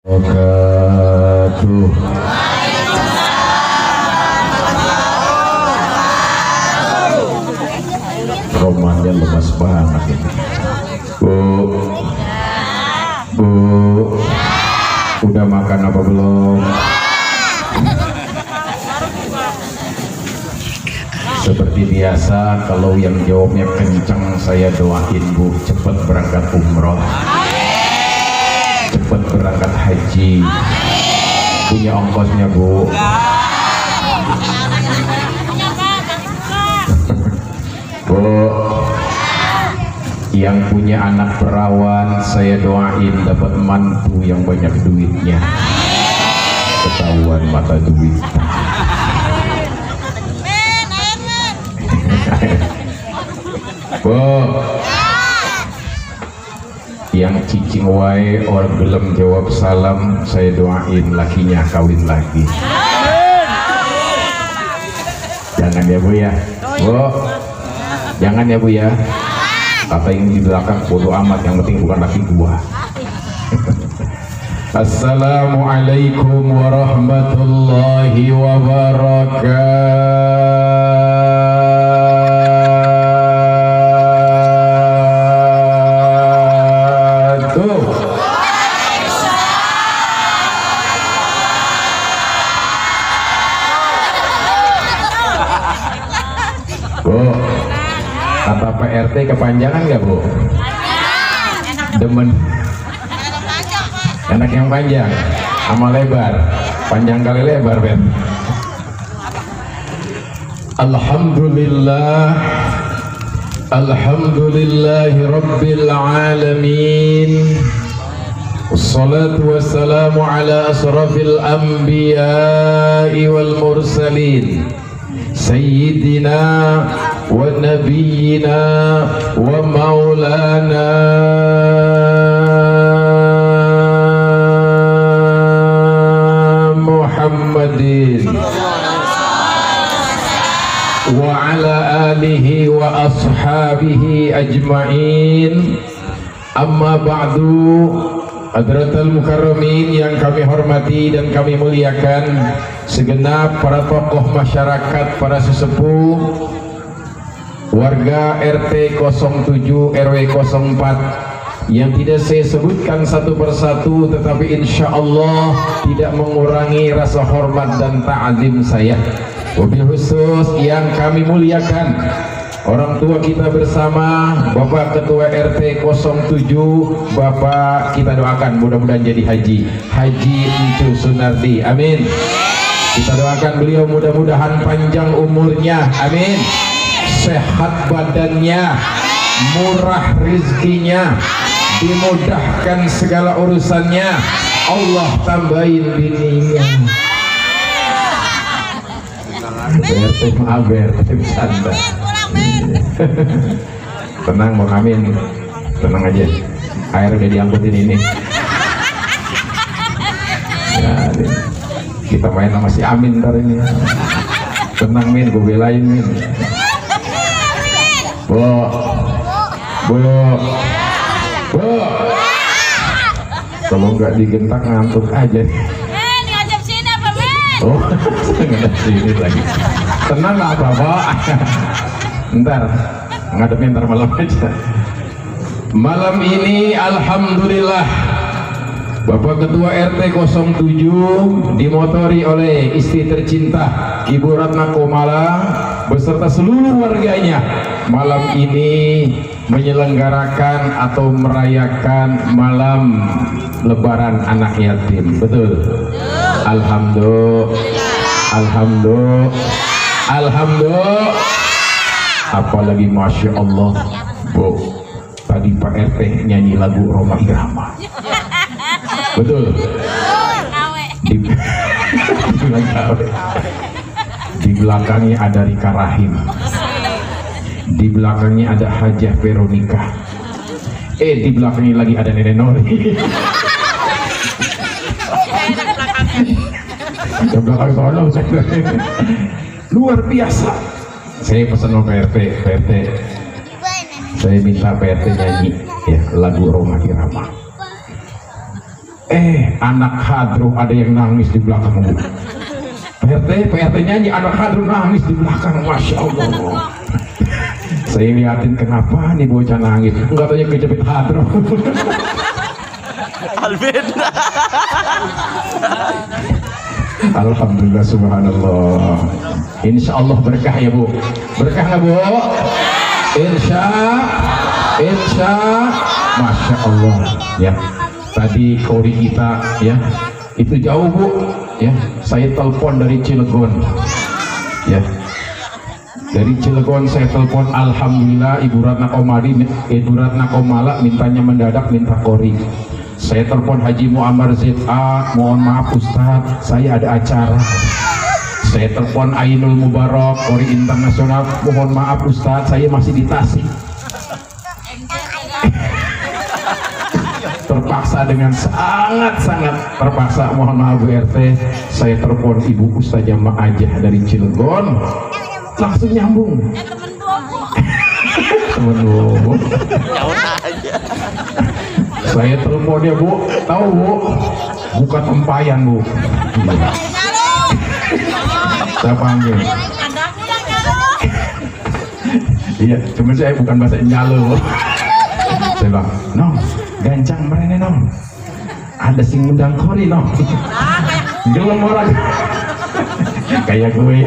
Wabarakatuh. Romannya lemas banget ini. Bu, udah makan apa belum? Seperti biasa, kalau yang jawabnya kencang saya doain Bu cepat berangkat umroh, cepat berangkat haji. Punya ongkosnya Bu? Bu, yang punya anak perawan saya doain dapat mantu yang banyak duitnya, ketahuan mata duit. Bu, yang cicing wae or gelem jawab salam saya doain lakinya kawin lagi. Jangan ya Bu ya. Bu, jangan ya Bu ya. Kata yang di belakang bodo amat, yang penting bukan laki gua. Assalamualaikum warahmatullahi wabarakatuh. Bu, kata PRT kepanjangan nggak Bu? Demen enak yang panjang sama lebar, panjang kali lebar Ben. Alhamdulillah, alhamdulillahi rabbil alamin. Wassalatu wassalamu ala asrafil anbiya'i wal mursalin sayyidina wa nabiyyina wa maulana Muhammadin wa ala alihi wa ashabihi ajma'in. Amma ba'du. Hadratul mukarramin yang kami hormati dan kami muliakan, segenap para tokoh masyarakat, para sesepuh, warga RT 07 RW 04 yang tidak saya sebutkan satu persatu, tetapi insya Allah tidak mengurangi rasa hormat dan ta'zim saya. Wabil khusus yang kami muliakan orang tua kita bersama, Bapak Ketua RT 07, Bapak kita doakan mudah-mudahan jadi Haji Encu Sunardi, amin. Kita doakan beliau mudah-mudahan panjang umurnya, amin. Sehat badannya, murah rezekinya, dimudahkan segala urusannya, Allah tambahin bininya. BRT maaf BRT bercanda. Tenang Bang Amin, tenang aja, air udah diangkutin ini ya, kita main sama si Amin ntar ini. Tenang Min, gue belain Min. Bu, kalau nggak digentak ngantuk aja. Ngajak sini apa Men? Oh, ngajak sini lagi. Tenang nggak apa-apa. Ntar ngadepin ntar malam aja. Malam ini alhamdulillah Bapak Ketua RT 07 dimotori oleh istri tercinta Ibu Ratna Komala beserta seluruh warganya malam ini menyelenggarakan atau merayakan malam lebaran anak yatim. Betul? Alhamdulillah. Apalagi Masya Allah Bu, tadi Pak RT nyanyi lagu Roma Irama. Betul? Di belakangnya ada Rika Rahim, di belakangnya ada Hajah Veronica, di belakangnya lagi ada Nenek Nori. Di belakang sono luar biasa. Saya pesan sama PRT, saya minta PRT nyanyi ya lagu Roma Irama. Anak hadroh ada yang nangis di belakang. PRT nyanyi, anak hadroh nangis di belakang. Masya Allah. Saya liatin, kenapa nih bocah nangis? Enggak tanya kejepit hadroh. Alvin. Alhamdulillah, subhanallah. Insya Allah berkah ya Bu. Berkah nggak Bu? Insya Masya Allah ya. Tadi kori kita ya itu jauh Bu ya. Saya telepon dari Cilegon ya. Dari Cilegon saya telepon, alhamdulillah Ibu Ratna Komala mintanya mendadak, minta kori. Saya telepon Haji Muammar ZA, mohon maaf Ustadz, saya ada acara. Saya telepon Ainul Mubarak, kori internasional, mohon maaf Ustadz, saya masih di Tasik. Terpaksa, dengan sangat terpaksa, mohon maaf Bu RT, saya telepon Ibu Ustazah Ma'ajah dari Cilegon, langsung nyambung. Temen Bu. Saya teleponnya Bu, tahu Bu, bukan tempayan Bu. Saya panggil. Iya, cuma saya bukan bahasa nyalo. Saya bilang, Nong, gancang merene Nong. Ada sing undang kori Nong. Gelem orang. Kayak gue.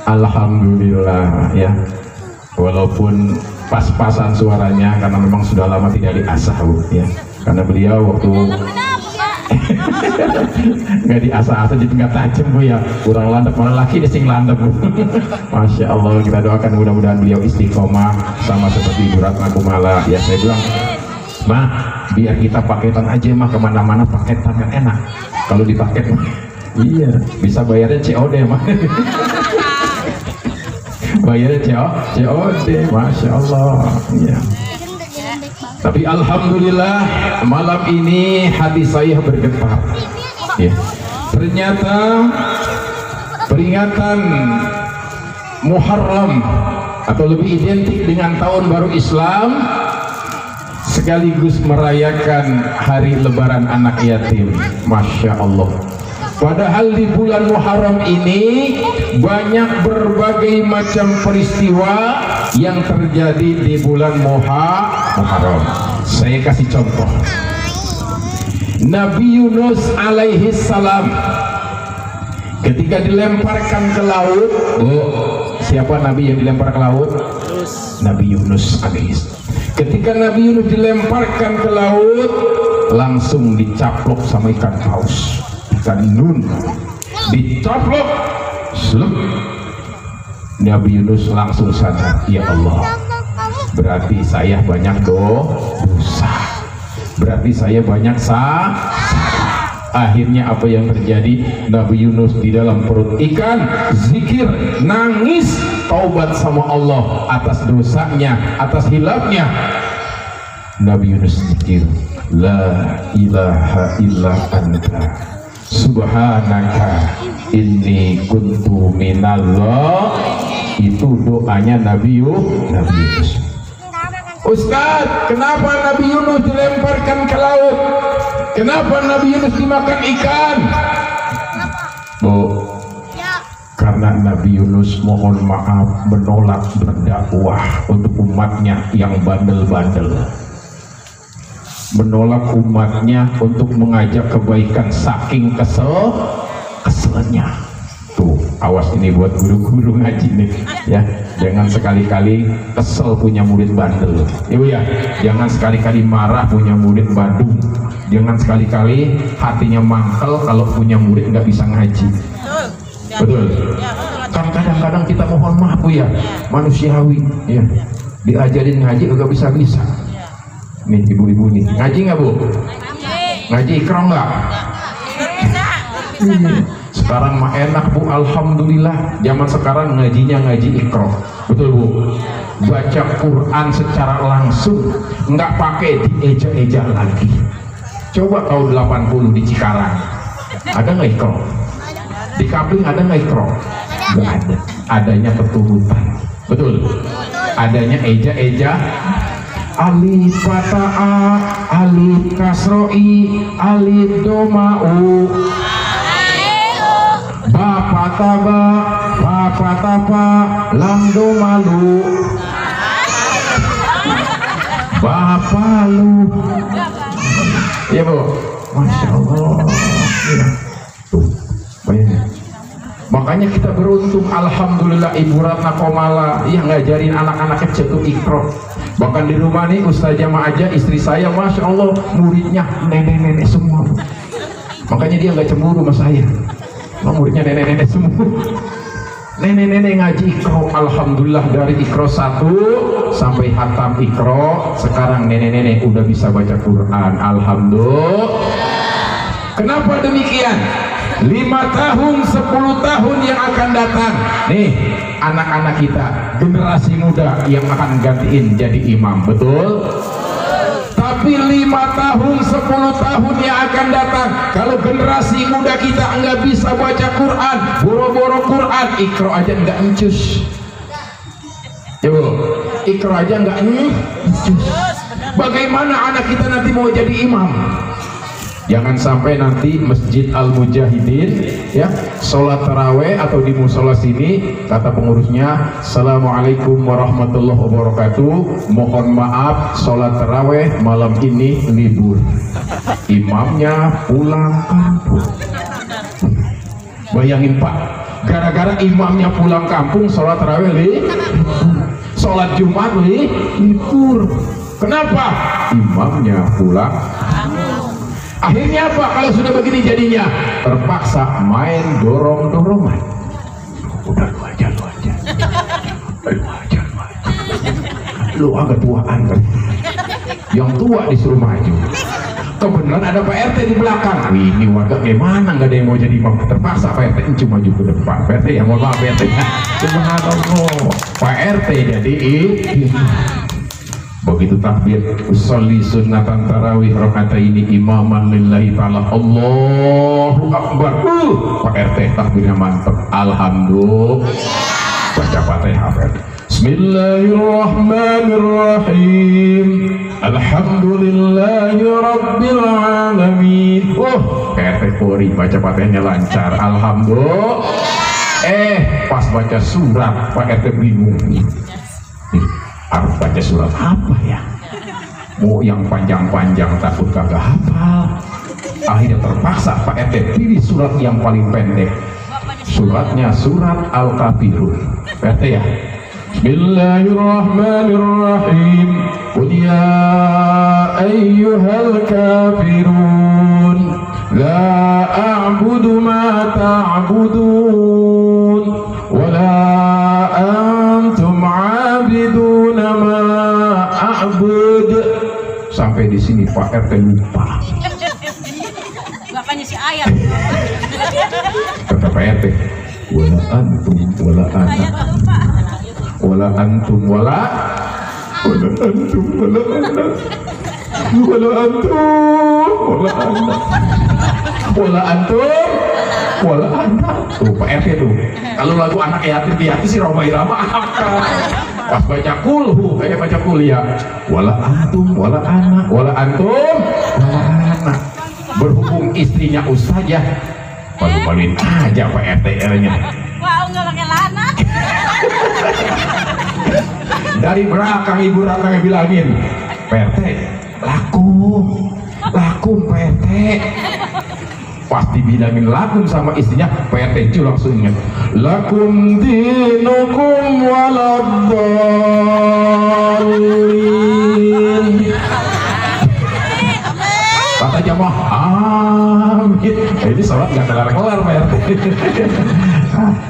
Alhamdulillah ya. Walaupun pas-pasan suaranya karena memang sudah lama tidak diasah Bu ya. Karena beliau waktu nggak diasah-asah jadi nggak tajam Bu ya, kurang landep, malah laki dia sing landep Bu. Masya Allah, kita doakan mudah-mudahan beliau istiqomah sama seperti Ibu Ratna Komala ya. Saya bilang, mah biar kita paketan aja mah, kemana-mana paketan kan enak. Kalau dipaket mah iya bisa bayarnya COD mah. Bayarnya COD, Masya Allah ya. Tapi alhamdulillah malam ini hati saya bergetar ya. Ternyata peringatan Muharram atau lebih identik dengan tahun baru Islam sekaligus merayakan hari lebaran anak yatim. Masya Allah. Padahal di bulan Muharram ini banyak berbagai macam peristiwa yang terjadi di bulan Muharram. Saya kasih contoh. Nabi Yunus alaihi salam ketika dilemparkan ke laut. Siapa Nabi yang dilempar ke laut? Nabi Yunus alaihi salam. Ketika Nabi Yunus dilemparkan ke laut, langsung dicaplok sama ikan paus. Ikan nun dicaplok, sluk. Nabi Yunus langsung sadar, ya Allah, berarti saya banyak dosa, berarti saya banyak salah. Akhirnya apa yang terjadi? Nabi Yunus di dalam perut ikan zikir, nangis, taubat sama Allah atas dosanya, atas hilafnya. Nabi Yunus zikir, la ilaha illa anta subhanaka inni kuntu minallah. Itu doanya Nabi Yunus. Ustaz, kenapa Nabi Yunus dilemparkan ke laut? Kenapa Nabi Yunus dimakan ikan? Bu, karena Nabi Yunus mohon maaf menolak berdakwah untuk umatnya yang bandel-bandel, menolak umatnya untuk mengajak kebaikan saking keselnya. Tuh, awas ini buat guru-guru ngaji nih ya, jangan sekali-kali kesel punya murid bandel. Ibu ya, jangan sekali-kali marah punya murid Bandung, jangan sekali-kali hatinya mangkel kalau punya murid nggak bisa ngaji. Betul kan, kadang-kadang kita mohon maaf Bu ya, manusiawi ya, diajarin ngaji nggak bisa-bisa. Nih ibu-ibu nih, ngaji nggak Bu? Ngaji ikram nggak? Sekarang mah enak Bu, alhamdulillah. Zaman sekarang ngajinya ngaji ikram, betul Bu? Baca Quran secara langsung, nggak pakai dieja-eja lagi. Coba tahun 80 di Cikarang, ada nggak ikram? Di Kapling ada nggak ikram? Nggak ada. Adanya keturutan, betul? Adanya eja-eja. alif fataa, alif kasroi, alif domau, ba fataba, ba fatapa, lam domalu, ba palu. Ya Bu, Masya Allah ya. Tuh, bayangin. Makanya kita beruntung, alhamdulillah Ibu Ratna Komala yang ngajarin anak-anak kecil tuh Iqra. Bahkan di rumah nih Ustazah Ma'aja istri saya, Masya Allah muridnya nenek-nenek semua. Makanya dia nggak cemburu sama saya, muridnya nenek-nenek semua. Nenek-nenek ngaji Iqra, alhamdulillah dari Iqra 1 sampai hatam Iqra. Sekarang nenek-nenek udah bisa baca Quran, alhamdulillah. Kenapa demikian? 5 tahun, 10 tahun yang akan datang nih, anak-anak kita, generasi muda yang akan gantiin jadi imam, betul? Tapi 5 tahun, 10 tahun yang akan datang, kalau generasi muda kita enggak bisa baca Quran, boro-boro Quran, Iqra aja enggak encus. Ya Bu, Iqra aja enggak encus. Bagaimana anak kita nanti mau jadi imam? Jangan sampai nanti Masjid Al-Mujahidin ya, sholat taraweh atau di musola sini kata pengurusnya, Assalamualaikum warahmatullahi wabarakatuh, mohon maaf sholat taraweh malam ini libur, imamnya pulang kampung. Bayangin Pak, gara-gara imamnya pulang kampung sholat taraweh libur, sholat Jumat libur. Kenapa? Imamnya pulang. Akhirnya apa kalau sudah begini jadinya? Terpaksa main dorong-dorongan. Udah lu aja. Lu agak tuaan kan? Yang tua disuruh maju. Kebetulan ada Pak RT di belakang. Wih, ini warga gimana nggak ada yang mau jadi imam? Terpaksa Pak RT cuma maju ke depan. Pak RT yang mohon maaf Pak RT. Subhanallah. Pak RT jadi begitu takbir, usolli sunnatan tarawih rakaataini imaman lillahi ta'ala, Allahu akbar. Pak RT takbirnya mantap, alhamdulillah. Baca Fatihah. Bismillahirrahmanirrahim, alhamdulillahi rabbil alamin. Pak RT Polri baca Fatihahnya lancar, alhamdulillah. Pas baca surat Pak RT bingung. Harus baca surat apa ya? Mau yang panjang-panjang takut kagak hafal. Akhirnya terpaksa Pak RT pilih surat yang paling pendek. Suratnya surat Al-Kafirun. Pak RT ya. Bismillahirrahmanirrahim. Qul ya ayyuhal kafirun la a'budu ma ta'budun wa la antum 'abiduna ma a'bud. Sampai di sini Pak RT lupa. Bapaknya si Ayat. Kata Pak RT, wala antum wala ana. Wala antum wala antum wala ana. Wala antum wala ana. Wala antum wala ana. Tuh Pak RT tuh. Kalau lagu anak yatim piatu sih Roma Irama pas baca kulhu kayak baca kuliah, wala antum wala ana, wala antum wala ana. Berhubung istrinya ustazah, palu-paluin aja Pak RT nya. Wah, nggak pakai lana. Dari belakang Ibu Ratna bilangin, Pak RT lakum Pak RT. Pas dibilangin lakum sama istrinya, Pak RT itu langsung ingat, lakum dinukum waladdallin. Kata jamaah amin. Ini sholat gak kelar-kelar Pak RT.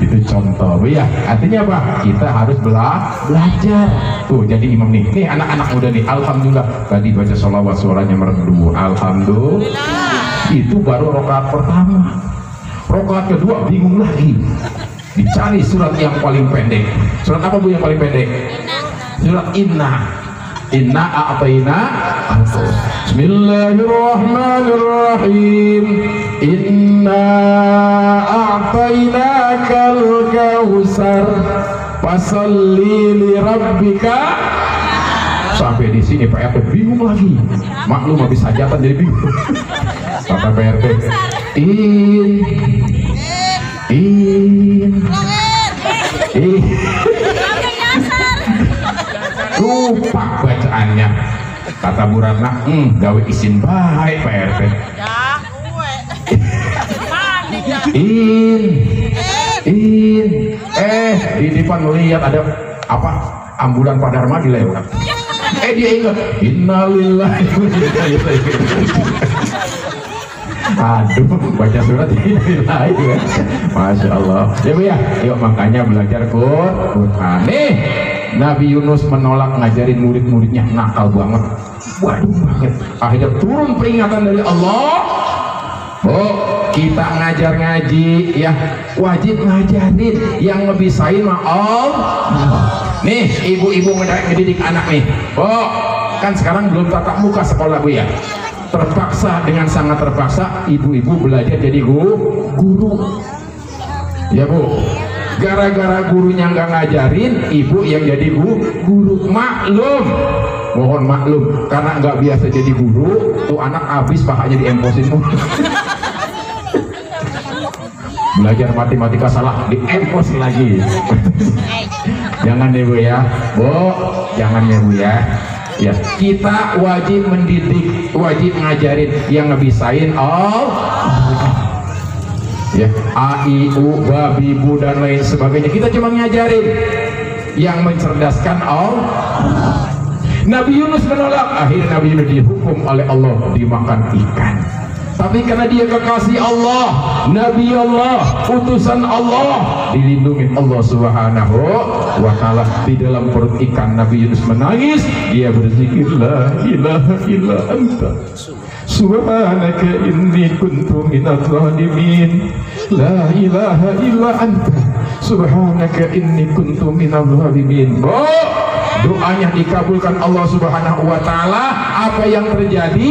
Itu contoh ya. Artinya apa? Kita harus belajar. Tuh jadi imam nih. Nih anak-anak muda nih, alhamdulillah tadi baca sholawat suaranya merdu, alhamdulillah. Itu baru rakaat pertama. Rakaat kedua bingung lagi, dicari surat yang paling pendek. Surat apa Bu yang paling pendek? Surat Inna a'tayna. Bismillahirrahmanirrahim. Inna a'tainakal kautsar fasalli li rabbika. Sampai di sini Pak RT bingung lagi. Maklum habis hajatan jadi bingung. Kata Pak RT, lupa bacaannya. Kata Bu Ratna, gawe izin baik Pak RT. Di depan melihat ada apa, ambulan Pak Darma dilewat. Dia ingat, innalillahi wa inna ilaihi raji'un. Aduh, baca surat innalillahi ya. Masya Allah. Ya Bu ya, yuk makanya belajar Quran. Nih, Nabi Yunus menolak ngajarin murid-muridnya, nakal banget. Waduh banget. Akhirnya turun peringatan dari Allah. Kita ngajar ngaji ya, wajib ngajarin yang ngebisain mah Allah. Nih, ibu-ibu ngedidik anak nih. Kan sekarang belum tatap muka sekolah Bu ya. Terpaksa, dengan sangat terpaksa ibu-ibu belajar jadi guru. Ya Bu. Gara-gara gurunya nggak ngajarin, ibu yang jadi guru. Maklum, mohon maklum, karena nggak biasa jadi guru, tuh anak habis pahanya diemposin. Belajar matematika salah, diempos lagi. Jangan deh Bu ya, jangan ya Bu ya. Ya, kita wajib mendidik, wajib ngajarin yang ngebisain ya, A, I, U, babi, bu dan lain sebagainya. Kita cuma ngajarin yang mencerdaskan Nabi Yunus menolak. Akhirnya Nabi Yunus dihukum oleh Allah dimakan ikan. Tapi karena dia kekasih Allah, Nabi Allah, utusan Allah, dilindungi Allah Subhanahu wa ta'ala. Di dalam perut ikan Nabi Yunus menangis, dia berzikir la ilaha illa anta subhanaka inni kuntu minadh dhalimin. La ilaha illa anta subhanaka inni kuntu minadh dhalimin. Doanya dikabulkan Allah Subhanahu wa ta'ala. Apa yang terjadi?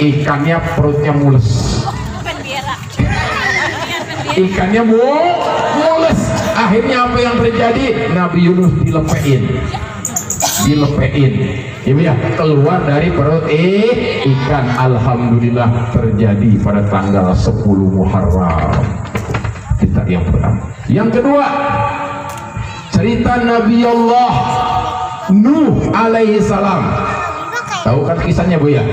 Ikannya perutnya mules. Ikannya mules. Akhirnya apa yang terjadi? Nabi Yunus dilepein. Ya, keluar dari perut ikan. Alhamdulillah terjadi pada tanggal 10 Muharram. Kita yang pertama. Yang kedua, cerita Nabi Allah Nuh alaihi salam. Tahu kan kisahnya Bu ya?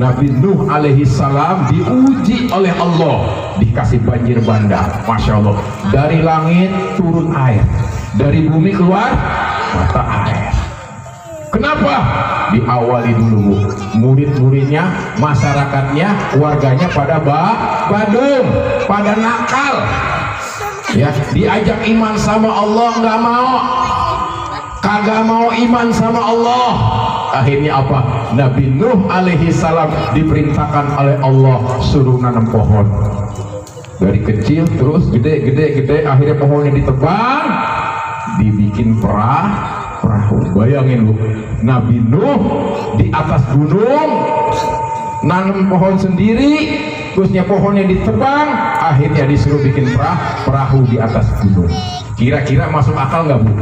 Nabi Nuh alaihi salam diuji oleh Allah, dikasih banjir bandang. Masya Allah, dari langit turun air, dari bumi keluar mata air. Kenapa? Diawali dulu Bu, murid-muridnya, masyarakatnya, warganya pada badung, pada nakal ya, diajak iman sama Allah nggak mau, kagak mau iman sama Allah. Akhirnya apa? Nabi Nuh alaihi salam diperintahkan oleh Allah suruh nanam pohon. Dari kecil terus gede, akhirnya pohonnya ditebang, dibikin perahu. Bayangin Bu, Nabi Nuh di atas gunung nanam pohon sendiri, terusnya pohonnya ditebang, akhirnya disuruh bikin perahu di atas gunung. Kira-kira masuk akal nggak Bu?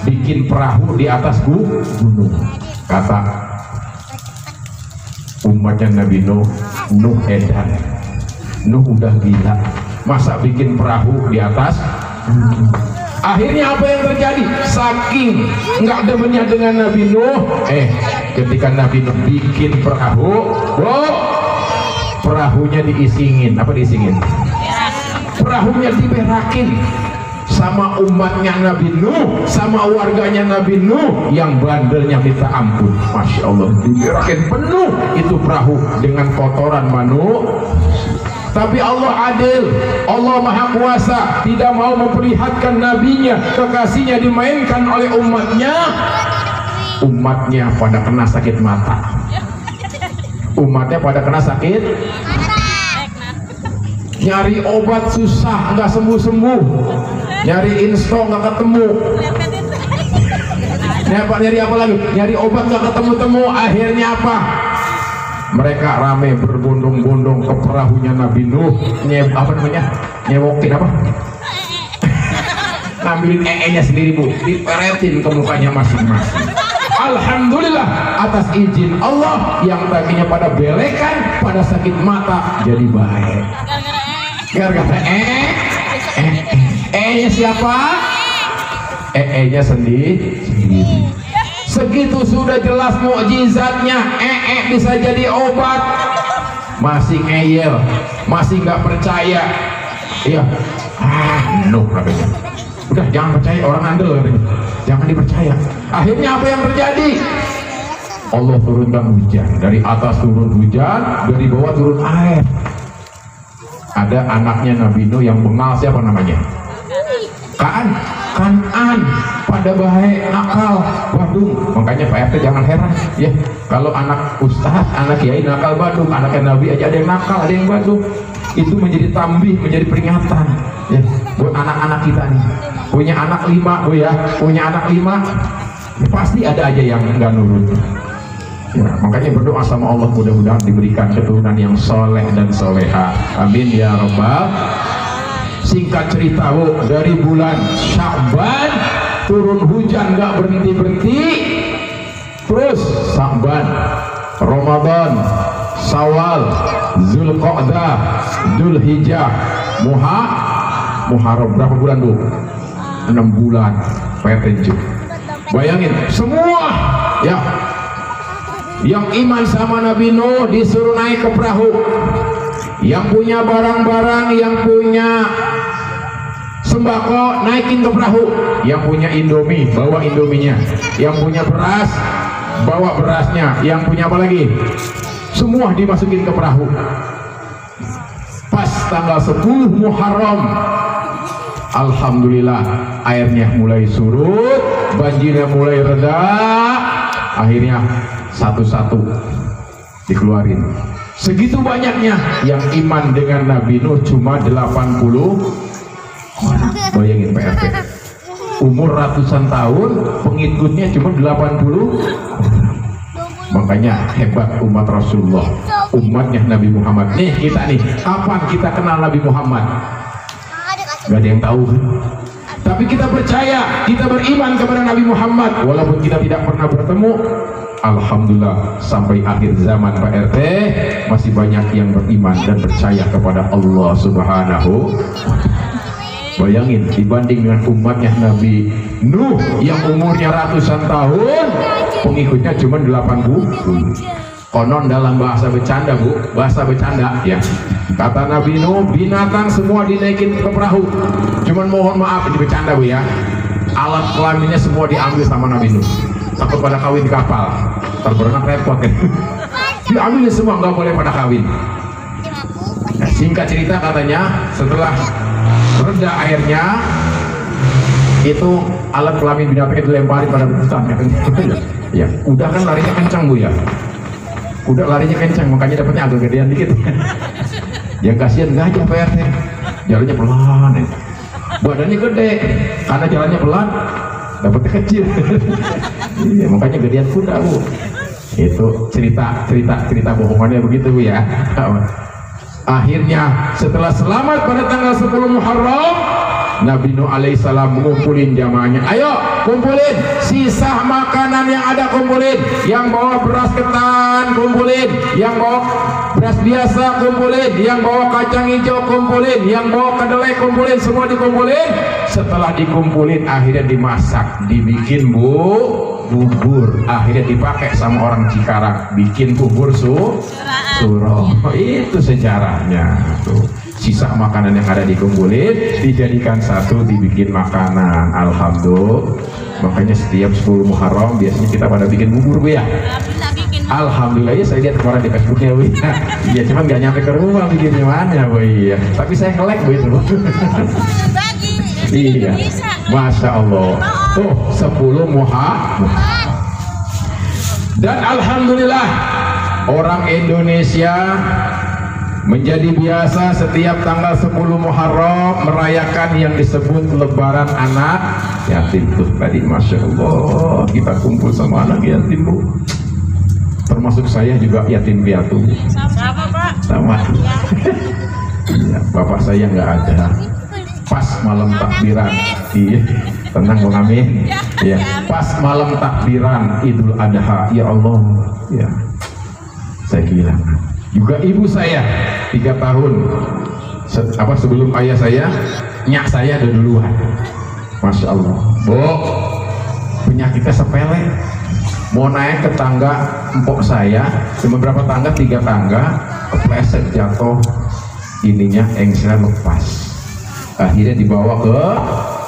Bikin perahu di atas gunung. Kata umatnya Nabi Nuh edan, Nuh udah gila, masa bikin perahu di atas gunung. Akhirnya apa yang terjadi? Saking nggak demennya dengan Nabi Nuh, ketika Nabi Nuh bikin perahu, perahunya diisingin. Apa diisingin? Perahunya diberakin sama umatnya Nabi Nuh, sama warganya Nabi Nuh yang bandelnya minta ampun. Masya Allah, diberakin penuh itu perahu dengan kotoran manusia. Tapi Allah adil, Allah maha kuasa, tidak mau memperlihatkan nabinya, kekasihnya dimainkan oleh umatnya. Umatnya pada kena sakit mata, umatnya pada kena sakit, nyari obat susah, nggak sembuh-sembuh, nyari insto nggak ketemu, nyari apa lagi, nyari obat nggak ketemu-temu. Akhirnya apa? Mereka rame berbondong-bondong ke perahunya Nabi Nuh, nyewokin apa? Ngambilin nya sendiri Bu, diperetin ke mukanya masing-masing. Alhamdulillah atas izin Allah yang tadinya pada belekan, pada sakit mata jadi baik. Gara-gara nya siapa? Nya sendiri. Segitu sudah jelas mukjizatnya, bisa jadi obat, masih ngeyel, masih nggak percaya. Iya, katanya. Udah jangan percaya, orang andel katanya. Jangan dipercaya. Akhirnya apa yang terjadi? Allah turunkan hujan, dari atas turun hujan, dari bawah turun air. Ada anaknya Nabi Nuh yang bengal, siapa namanya? Kanan, pada bahaya, nakal, badung. Makanya Pak RT jangan heran ya, kalau anak ustaz, anak kiai nakal badung, anaknya Nabi aja ada yang nakal, ada yang badung. Itu menjadi tambih, menjadi peringatan ya buat anak-anak kita nih. Punya anak 5 Bu ya, punya anak 5 ya, pasti ada aja yang enggak nurut ya, makanya berdoa sama Allah mudah-mudahan diberikan keturunan yang soleh dan soleha, amin ya rabbal. Singkat cerita Bu, dari bulan Sya'ban turun hujan nggak berhenti-berhenti, terus Sya'ban, Ramadan, Syawal, Zulqa'dah, Dzulhijjah, Muharram, berapa bulan Bu? 6 bulan. Bayangin semua ya yang iman sama Nabi Nuh disuruh naik ke perahu, yang punya barang-barang, yang punya sembako naikin ke perahu, yang punya Indomie bawa Indominya, yang punya beras bawa berasnya, yang punya apa lagi, semua dimasukin ke perahu. Pas tanggal 10 Muharram, alhamdulillah airnya mulai surut, banjirnya mulai reda, akhirnya satu-satu dikeluarin. Segitu banyaknya yang iman dengan Nabi Nuh cuma 80 orang. Bayangin Pak RT, umur ratusan tahun pengikutnya cuma 80 orang. Makanya hebat umat Rasulullah, umatnya Nabi Muhammad. Nih kita nih, kapan kita kenal Nabi Muhammad? Gak ada yang tahu kan? Tapi kita percaya, kita beriman kepada Nabi Muhammad walaupun kita tidak pernah bertemu. Alhamdulillah sampai akhir zaman Pak RT masih banyak yang beriman dan percaya kepada Allah Subhanahu. Bayangin dibanding dengan umatnya Nabi Nuh yang umurnya ratusan tahun, pengikutnya cuma 80. Konon dalam bahasa bercanda Bu, bahasa bercanda ya, kata Nabi Nuh, binatang semua dinaikin ke perahu, cuman mohon maaf ini bercanda Bu ya, alat kelaminnya semua diambil sama Nabi Nuh, takut pada kawin di kapal, terberenang repot kan. Diambil semua, nggak boleh pada kawin. Nah, singkat cerita katanya setelah reda airnya itu alat kelamin binatang itu dilempari pada hutan ya. Udah kan larinya kencang Bu ya, udah larinya kencang makanya dapatnya agak gedean dikit. Yang kasihan gajah Pak RT, jalannya pelan ya. Badannya gede karena jalannya pelan, dapatnya kecil. Iya, makanya gedean kuda Bu. Itu cerita bohongannya begitu Bu ya. Akhirnya setelah selamat pada tanggal 10 Muharram, Nabi Nuh alaihissalam mengumpulin jamaahnya. Ayo kumpulin sisa makanan yang ada, kumpulin. Yang bawa beras ketan kumpulin, yang bawa beras biasa kumpulin, yang bawa kacang hijau kumpulin, yang bawa kedelai kumpulin, semua dikumpulin. Setelah dikumpulin akhirnya dimasak, dibikin bubur. Akhirnya dipakai sama orang Cikarang, bikin bubur suroh. Itu sejarahnya tuh. Sisa makanan yang ada dikumpulin, dijadikan satu, dibikin makanan. Alhamdulillah. Makanya setiap 10 Muharram biasanya kita pada bikin bubur Bu ya. Alhamdulillah ya, saya lihat kemarin di Facebooknya Bu ya. Ya cuman nggak nyampe ke rumah bikinnya mana Bu ya. Tapi saya nge-like Bu itu. Iya, Masya Allah. Tuh 10 Muharram. Dan Alhamdulillah orang Indonesia menjadi biasa setiap tanggal 10 Muharram merayakan yang disebut lebaran anak yatim. Tuh tadi Masya Allah kita kumpul sama anak yatim Bu, termasuk saya juga yatim piatu. Sama Pak? Sama ya, bapak saya nggak ada pas malam takbiran. Iya, tenang Bang Amin. Ya, pas malam takbiran Idul Adha. Ya Allah, ya. Saya bilang juga ibu saya 3 tahun sebelum ayah saya, nyak saya udah duluan. Masya Allah, Bu, penyakitnya sepele. Mau naik ke tangga empok saya, cuma berapa tangga, 3 tangga, kepleset jatuh, ininya engselnya lepas. Akhirnya dibawa ke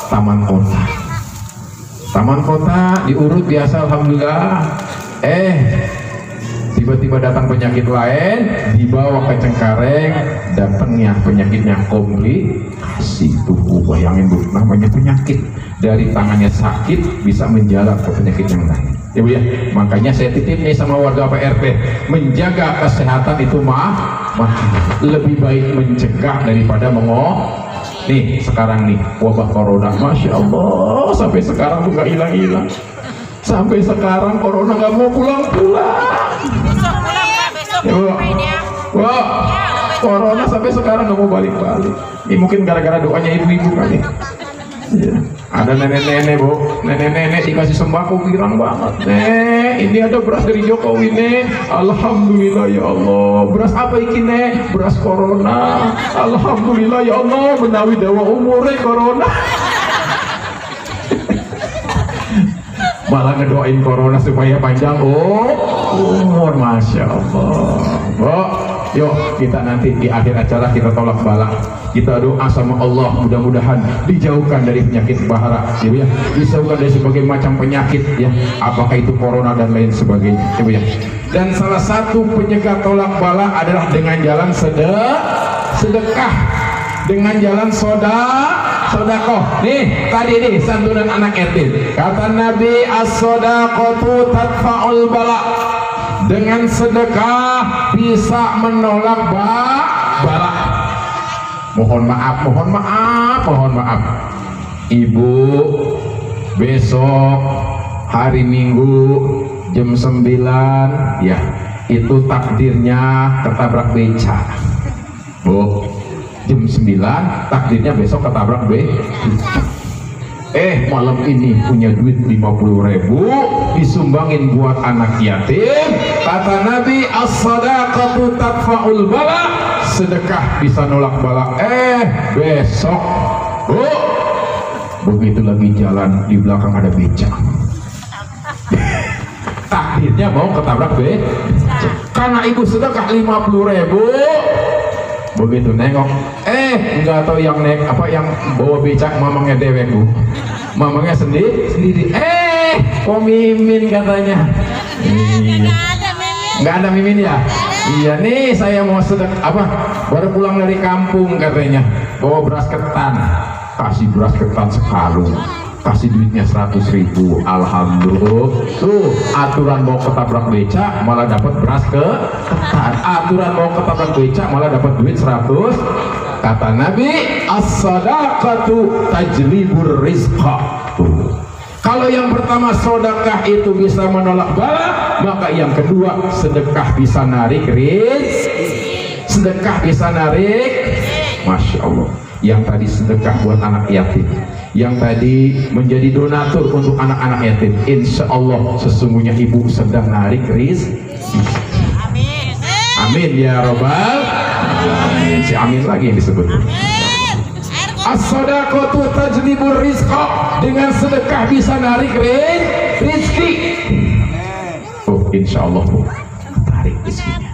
taman kota. Taman kota diurut biasa, alhamdulillah. Tiba-tiba datang penyakit lain, dibawa ke Cengkareng, datangnya penyakitnya komplikasi. Tuh bayangin Bu, namanya penyakit, dari tangannya sakit bisa menjalar ke penyakit yang lain. Ya Bu ya, makanya saya titip nih sama warga PRT, menjaga kesehatan itu lebih baik mencegah daripada nih sekarang nih wabah corona, Masya Allah, sampai sekarang tuh gak hilang-hilang. Sampai sekarang corona gak mau pulang-pulang. Besok pulang Kak, besok Ya, wah, corona sampai sekarang gak mau balik-balik. Ini mungkin gara-gara doanya ibu-ibu kali. Ya. Ada nenek-nenek Bu, nenek-nenek dikasih sembako girang banget. Ini ada beras dari Jokowi nih. Alhamdulillah ya Allah. Beras apa iki nih? Beras corona. Alhamdulillah ya Allah, menawi dawa umure corona. Malah ngedoain corona supaya panjang umur. Masya Allah. Bu, yuk kita nanti di akhir acara kita tolak balak, kita doa sama Allah, mudah-mudahan dijauhkan dari penyakit bahara, ya, dijauhkan dari berbagai macam penyakit, ya, apakah itu corona dan lain sebagainya, ya. Dan salah satu penyegah tolak bala adalah dengan jalan sedekah, dengan jalan sodakoh. Nih tadi nih santunan anak yatim, kata Nabi, as-sodaqatu tadfa'ul bala. Dengan sedekah bisa menolak bala. Mohon maaf Ibu, besok hari Minggu jam 9 ya, itu takdirnya ketabrak beca. Bu, jam 9 takdirnya besok ketabrak beca. Malam ini punya duit 50.000 disumbangin buat anak yatim. Kata Nabi, as-sadaqatu tadfa'ul bala, sedekah bisa nolak bala. Besok begitu lagi jalan, di belakang ada beca. Takdirnya mau ketabrak beca. Karena ibu sedekah 50.000, begitu nengok, nggak tahu yang yang bawa becak mamangnya dewek Bu, mamangnya sendiri. Kok mimin katanya. Nggak ada mimin ya. Iya nih, saya mau baru pulang dari kampung katanya, bawa beras ketan, kasih beras ketan sekarung, kasih duitnya 100.000. Alhamdulillah. Tuh aturan mau ketabrak beca malah dapat beras ketan, aturan mau ketabrak beca malah dapat duit 100. Kata Nabi, as-sadaqatu tajlibur rizqa. Kalau yang pertama sedekah itu bisa menolak bala, maka yang kedua sedekah bisa narik rezeki. Sedekah bisa narik, Masya Allah. Yang tadi sedekah buat anak yatim, yang tadi menjadi donatur untuk anak-anak yatim, insya Allah sesungguhnya ibu sedang narik rezeki. Amin. Amin ya robbal alamin. Si amin lagi yang disebut. As-sadaqatu tajlibur rizqa, dengan sedekah bisa narik rezeki. Insya Allah Bu, tarik rezekinya.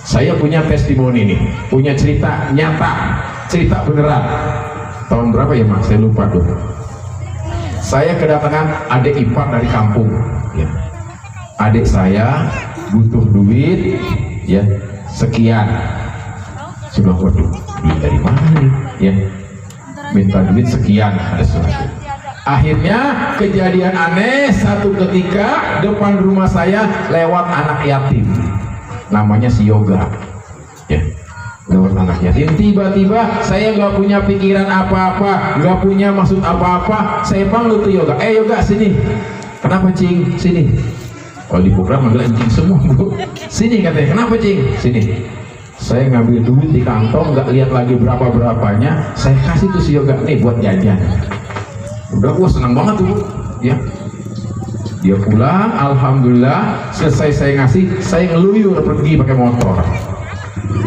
Saya punya testimoni nih, punya cerita nyata, cerita beneran. Tahun berapa ya Mas? Saya lupa tuh. Saya kedatangan adik ipar dari kampung. Ya. Adik saya butuh duit, ya sekian. Sudah waduh, duit dari mana nih? Ya, minta duit sekian, ada sesuatu. Akhirnya kejadian aneh, satu ketika depan rumah saya lewat anak yatim, namanya si Yoga, ya, lewat anak yatim. Tiba-tiba saya nggak punya pikiran apa-apa, nggak punya maksud apa-apa, saya panggil tuh Yoga, Yoga sini. Kenapa Cing? Sini. Kalau di program manggil anjing semua Bu. Sini katanya, kenapa Cing? Sini. saya ngambil duit di kantong, nggak lihat lagi berapa-berapanya, saya kasih tuh si Yoga nih buat jajan. Udah, gua senang banget tuh ya. Dia pulang, alhamdulillah, selesai saya ngasih, saya ngeluyur pergi pakai motor.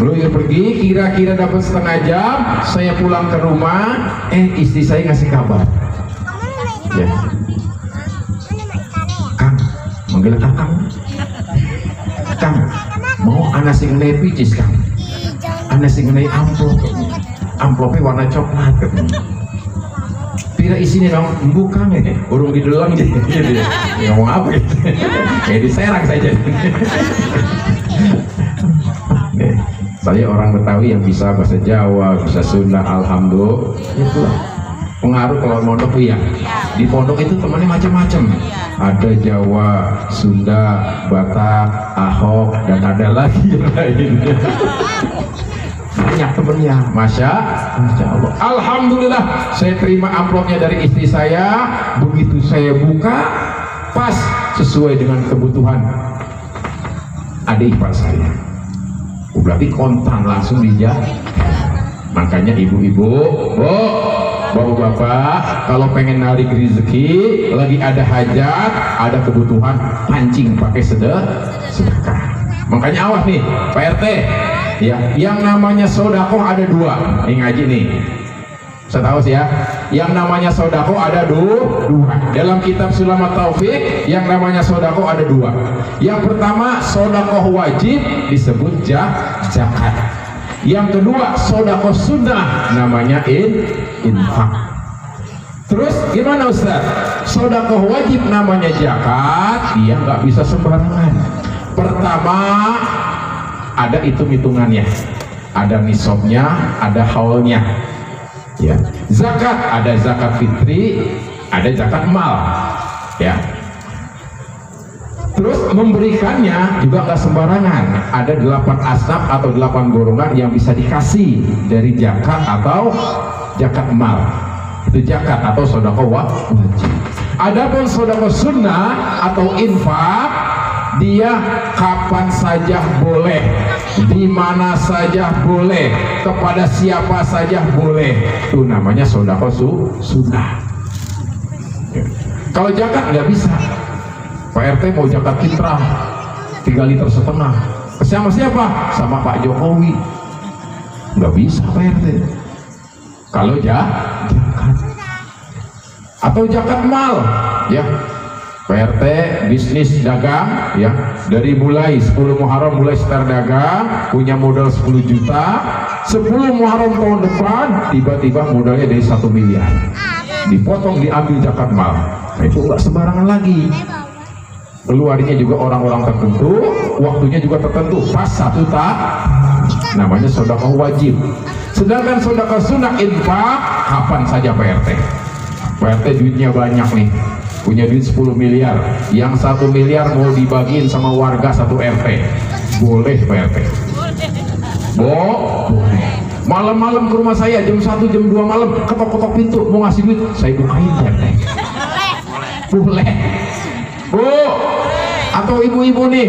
Ngeluyur pergi, kira-kira dapat setengah jam, saya pulang ke rumah, istri saya ngasih kabar. Ya. Kang, manggil kakang. Kang, mau anak sing ngenai picis Kang. Anak sing ngenai amplopnya warna coklat. Pira isinya dong, bukan ya, urung di dalam gitu ya. Ngomong apa gitu? Kayak diserang saja. Saya orang Betawi yang bisa bahasa Jawa, bisa Sunda, alhamdulillah. Itulah pengaruh kalau mondok ya. Di pondok itu temannya macam-macam. Ada Jawa, Sunda, Batak, Ahok, dan ada lagi yang lainnya. Banyak temennya, Masya Allah. Alhamdulillah, saya terima amplopnya dari istri saya. Begitu saya buka, pas sesuai dengan kebutuhan adik ipar saya. Berarti kontan langsung dijah. Makanya ibu-ibu, bapak-bapak, kalau pengen narik rezeki, lagi ada hajat, ada kebutuhan, pancing pakai sedekah. Makanya awas nih, Pak RT. Ya, yang namanya sodakoh ada dua. Ini ngaji nih. Saya tahu sih ya. Yang namanya sodakoh ada dua. Dalam kitab Sulamat Taufik, yang namanya sodakoh ada dua. Yang pertama, sodakoh wajib disebut zakat. Yang kedua, sodakoh sunnah, namanya infak. Terus gimana Ustaz? Sodakoh wajib namanya zakat, dia nggak bisa sembarangan. Pertama, ada hitung-hitungannya, ada nisabnya, ada haulnya. Ya. Zakat, ada zakat fitri, ada zakat mal. Ya. Terus memberikannya juga nggak sembarangan. Ada 8 asnaf atau 8 golongan yang bisa dikasih dari zakat atau zakat mal. Itu zakat atau sedekah wajib. Adapun sedekah sunnah atau infak, dia kapan saja boleh, di mana saja boleh, kepada siapa saja boleh. Itu namanya sedekah sunnah. Kalau zakat nggak bisa. Pak RT mau zakat fitrah 3,5 liter. Sama siapa? Sama Pak Jokowi. Nggak bisa Pak RT. Kalau zakat atau zakat mal, ya. Pak RT bisnis dagang, ya, dari mulai 10 Muharram mulai start dagang, punya modal 10 juta, 10 Muharram tahun depan tiba-tiba modalnya dari 1 miliar, dipotong diambil zakat mal. Nah, itu nggak sembarangan lagi. Keluarnya juga orang-orang tertentu, waktunya juga tertentu, pas 1 tahun, namanya sedekah wajib. Sedangkan sedekah sunnah infak kapan saja Pak RT. Pak RT duitnya banyak nih, punya duit 10 miliar, yang 1 miliar mau dibagiin sama warga 1 RT, boleh Pak RT? Boleh. Malam-malam ke rumah saya jam 1 jam 2 malam, ketok-ketok pintu mau ngasih duit, saya bukain Pak RT. Boleh. Bu, atau ibu-ibu nih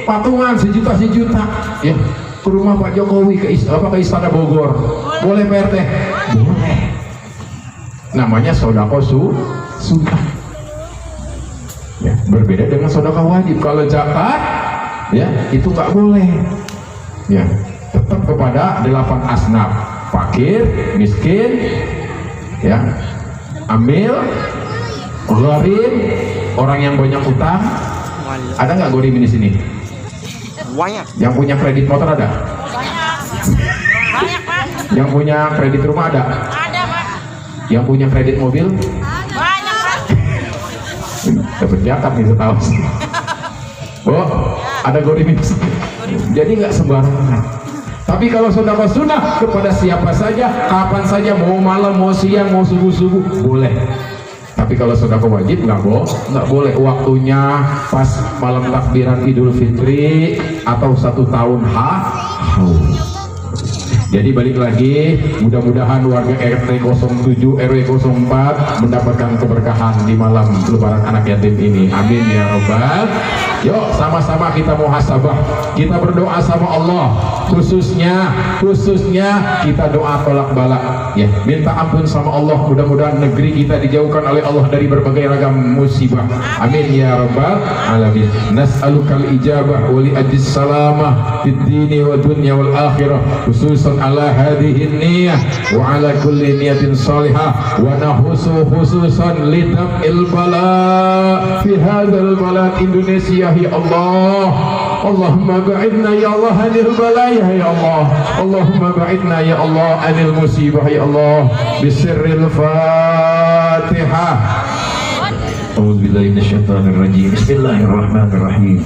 patungan sejuta ya, ke rumah Pak Jokowi ke Istana Bogor, boleh Pak RT? Boleh. Namanya sedekah sunnah. Ya, berbeda dengan sedekah wajib. Kalau zakat, ya, itu nggak boleh. Ya, tetap kepada 8 asnaf, fakir, miskin, ya, amil, gharib, orang yang banyak utang. Ada nggak gharib di sini? Banyak. Yang punya kredit motor ada? Banyak Pak. Yang punya kredit rumah ada? Ada Pak. Yang punya kredit mobil? Banyak Pak. Dapat zakat nih setahu. Oh, ada gharib di sini. Jadi nggak sembarangan. Tapi kalau sedekah sunnah kepada siapa saja, kapan saja, mau malam, mau siang, mau subuh-subuh, boleh. Tapi kalau sedekah wajib nggak boleh. Waktunya pas malam takbiran Idul Fitri atau 1 tahun haul. Jadi balik lagi, mudah-mudahan warga RT 07 RW 04 mendapatkan keberkahan di malam Lebaran anak yatim ini. Amin ya robbal Yuk sama-sama kita muhasabah, kita berdoa sama Allah, khususnya kita doa tolak balak ya, minta ampun sama Allah, mudah-mudahan negeri kita dijauhkan oleh Allah dari berbagai ragam musibah, amin ya rabbal alamin. Nas'alukal ijabah wa li ajis salamah fid dini wa dunya wal akhirah, khususan ala hadhihi niyah wa ala kulli niyatin salihah, wa nahusu khususan lidam'il bala fi hadzal balad Indonesia ya Allah. Allahumma ba'idna ya Allah anil balaya ya Allah, Allahumma ba'idna ya Allah anil musibah ya Allah, bisirril Fatihah. A'udzubillahi minasyaitonir rajim. Bismillahirrahmanirrahim.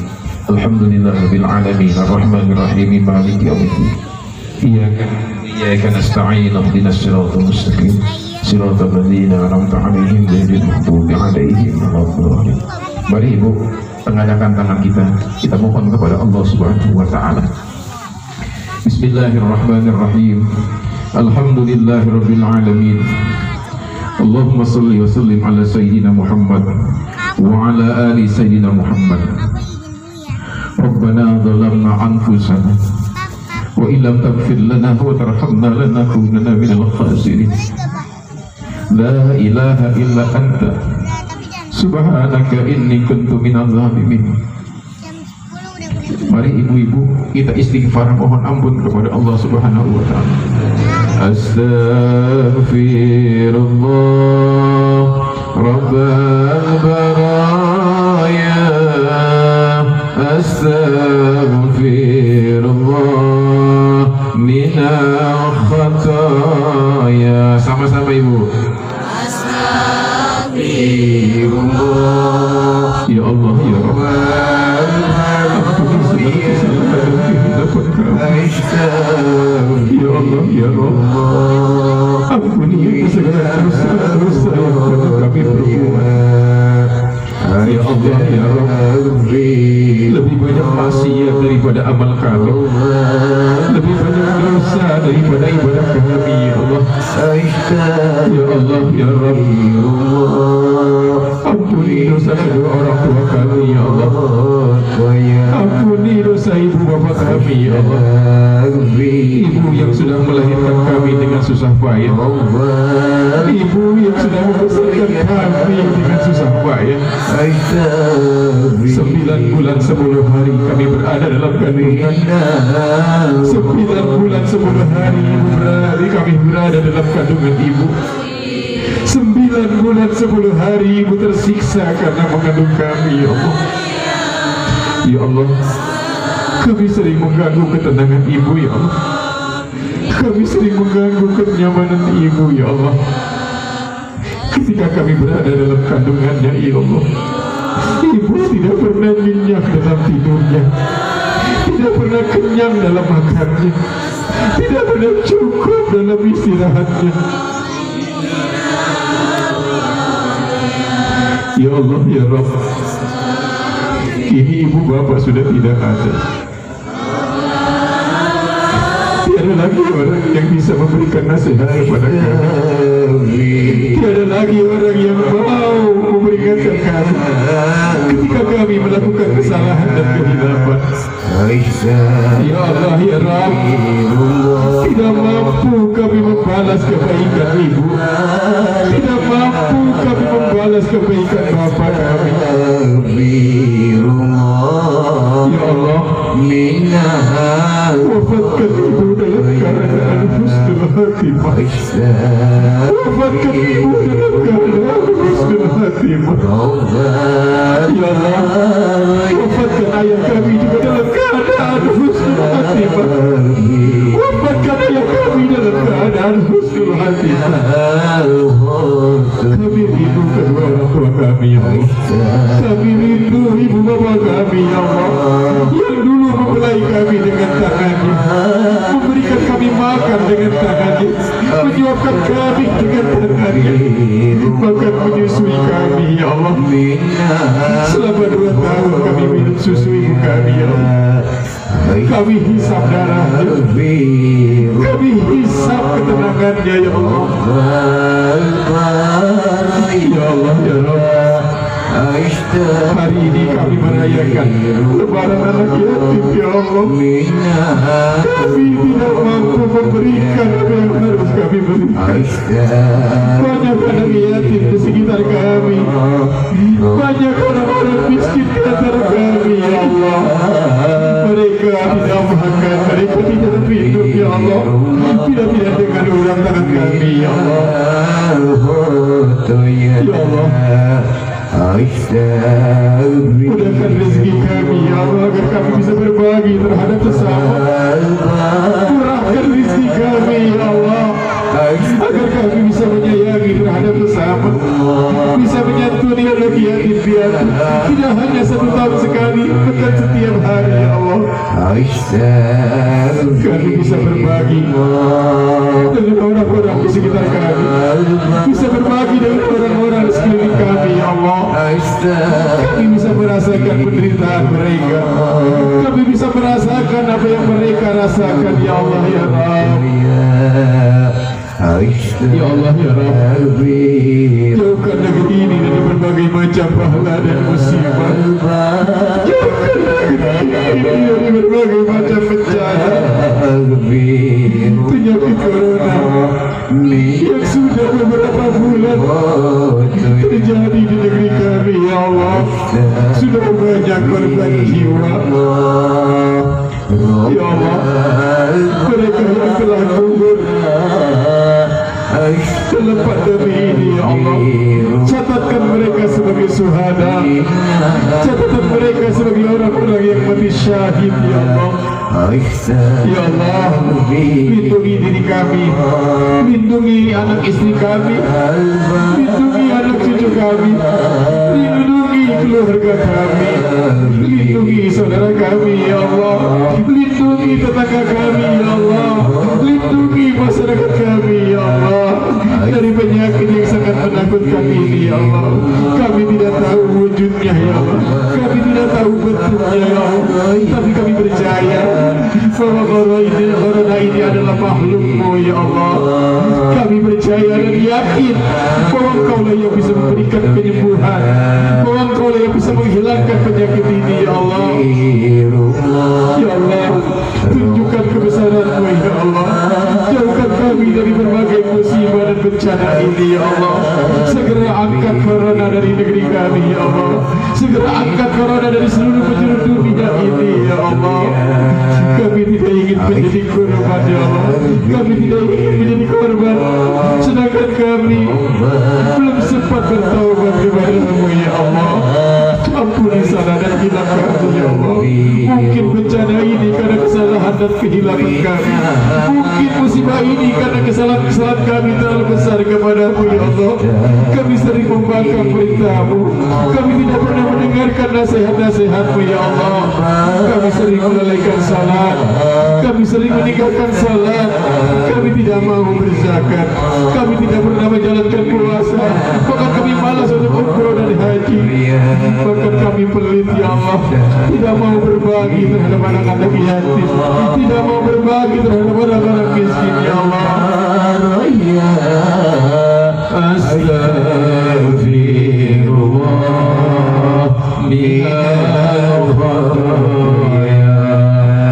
Alhamdulillahirabbil alamin arrahmanir rahim maliki yaumiddin. Iyyaka nasta'in ihdinas siratal mustaqim siratal ladzina an'amta 'alaihim ghairil maghdubi 'alaihim waladdallin. Mari Ibu, tengahkan tangan kita mohon kepada Allah Subhanahu wa taala. Bismillahirrahmanirrahim. Alhamdulillahirabbil alamin. Allahumma shalli wa sallim ala sayyidina Muhammad wa ala ali sayyidina Muhammad. Rabbana dhalamna anfusana wa illam taghfir lana wa tarhamna lanakunanna minal khasirin. La ilaha illa anta subhanaka inni kuntu minadh dhalimin. Mari ibu-ibu kita istighfar mohon ampun kepada Allah Subhanahu wa taala. Astaghfirullah rabbal baraya, astaghfirullah minal khataya. Sama-sama Ibu. Ya Allah ya Rabb, ampuni segala kesalahan dan kehilapan kami. Ya Allah ya Rabb, ampuni segala dosa yang pernah kami perbuat. Ya Allah ya Rabb, lebih banyak maksiat daripada amal kami, lebih banyak dosa daripada ibadah kami ya Allah. Ya Allah ya Rabb, ampuni dosa kedua orang tua kami ya Allah, ampuni dosa ibu bapak kami ya Allah, ibu yang sudah melahirkan kami dengan susah payah, ibu yang sudah membesarkan kami dengan susah payah. 9 bulan 10 hari kami berada dalam kandungan, 9 bulan 10 hari kami berada dalam kandungan ibu, 9 bulan 10 hari ibu tersiksa karena mengandung kami ya Allah. Ya Allah, kami sering mengganggu ketenangan ibu ya Allah, kami sering mengganggu kenyamanan ibu ya Allah. Ketika kami berada dalam kandungannya ya Allah, ibu tidak pernah nyenyak dalam tidurnya, tidak pernah kenyang dalam makannya, tidak pernah cukup dalam istirahatnya. Ya Allah ya Rabb, kini ibu bapak sudah tidak ada. Tiada lagi orang yang bisa memberikan nasihat kepada kami, tiada lagi orang yang mau memperingatkan kami ketika kami melakukan kesalahan dan kehilapan. Ya Allah ya Rabb, tidak mampu kami membalas kebaikan ibu, tidak mampu kami membalas kebaikan bapak kami. Ya Allah, wafatkan ibu dalam keadaan husnul khatimah, wafatkan ibu dalam keadaan husnul khatimah. Ya Allah, wafatkan ayah kami juga dalam keadaan husnul khatimah, wafatkan ayah kami dalam keadaan husnul khatimah. Kami rindu kedua orang tua kami ya Allah, kami rindu ibu bapak kami ya Allah, yang dulu mempelai kami dengan tangannya, memberikan kami makan dengan tangannya, menyuapkan kami dengan tangannya, bahkan menyusui kami ya Allah. Selama 2 tahun kami minum susu ibu kami ya Allah, kami hisap darahnya, kami hisap ketenangannya ya Allah. Ya Allah ya Rabb, Hari ini kami merayakan Lebaran anak yatim, ya Allah. Kami tidak mampu memberikan apa yang harus kami berikan. Banyak anak yatim di sekitar kami, banyak orang-orang miskin di antara kami, ya Allah. Mereka tidak makan, mereka tidak minum, ya Allah. Tidak dengan ulang tangan kami, ya Allah. Ya Allah, mudahkan rezeki kami, ya Allah, agar kami bisa berbagi terhadap sesama. Murahkan rezeki kami, ya Allah, agar kami bisa menyayangi terhadap sesama, bisa menyantuni anak yatim piatu, tidak hanya 1 tahun sekali, bahkan setiap hari, ya Allah. Kami bisa berbagi dengan orang-orang di sekitar kami, bisa berbagi dengan orang-orang di sekeliling kami, ya Allah. Kami bisa merasakan penderitaan mereka, kami bisa merasakan apa yang mereka rasakan, ya Allah, ya Rabb. Ya Allah, ya Rabb, jauhkan negeri ini dari berbagai macam bahaya dan musibah. Jauhkan negeri ini dari berbagai macam bencana, penyakit corona yang sudah beberapa bulan terjadi di negeri kami, ya Allah. Sudah banyak korban jiwa, ya Allah. Mereka yang telah gugur dalam pandemi ini, ya Allah, catatkan mereka sebagai syuhada, catatkan mereka sebagai orang-orang yang mati syahid, ya Allah. Ya Allah, lindungi diri kami, lindungi anak istri kami, lindungi anak cucu kami, lindungi keluarga kami, lindungi saudara kami, ya Allah, lindungi tetangga kami, ya Allah, lindungi masyarakat kami, ya Allah, dari penyakit yang sangat menakutkan ini, ya Allah. Kami tidak tahu wujudnya, ya Allah, kami tidak tahu bentuknya, ya Allah, tapi kami percaya bahwa corona ini adalah makhluk-Mu, ya Allah. Kami percaya dan yakin bahwa Engkau-lah yang bisa memberikan penyembuhan, bahwa Engkau-lah yang bisa menghilangkan penyakit ini, ya Allah. Ya Allah, tunjukkan kebesaran-Mu, ya Allah. Jauhkan kami dari berbagai musibah dan bencana ini, ya Allah. Segera angkat corona dari negeri kami, ya Allah. Segera angkat corona dari seluruh penjuru dunia ini, ya Allah. Kami tidak ingin menjadi korban, ya Allah. Kami tidak ingin menjadi korban, sedangkan kami belum sempat bertaubat kepada-Mu, ya Allah. Ampuni salah dan hilang kami, ya Allah. Mungkin bencana ini karena kesalahan dan kehilangan kami, mungkin musibah ini karena kesalahan kami terlalu besar kepada-Mu, ya Allah. Kami sering membangkang perintah-Mu, kami tidak pernah mendengarkan nasihat-nasihat-Mu, ya Allah. Kami sering melalaikan salat, kami sering meninggalkan salat, kami tidak mau berzakat, kami tidak pernah menjalankan puasa, bahkan kami malas untuk umroh dan haji, bahkan kami pelit, ya Allah, tidak mau berbagi terhadap anak-anak yatim, tidak mau berbagi terhadap orang-orang miskin, ya Allah. Astaghfirullah minal khataaya.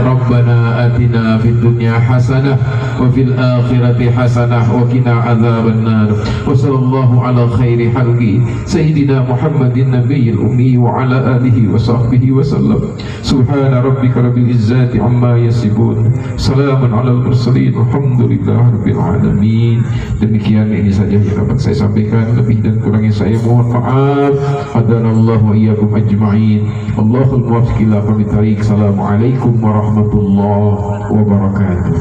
Rabbana atina fid dunya hasanah wa fil akhirati hasanah wa qina adzabannar. Wa sallallahu ala khairi halqi sayyidina Muhammadin nabiyil ummi wa ala alihi wa sahbihi wa sallam. Subhana rabbika rabbil izzati amma yasifun, salamun alal mursalin, walhamdulillahi rabbil alamin. Demikian ini saja yang dapat saya sampaikan, lebih dan kurangnya saya mohon maaf. Hadanallahu wa iyyakum ajma'in. Allahul muwaffiq ila aqwamit thariq. Assalamualaikum warahmatullahi wabarakatuh.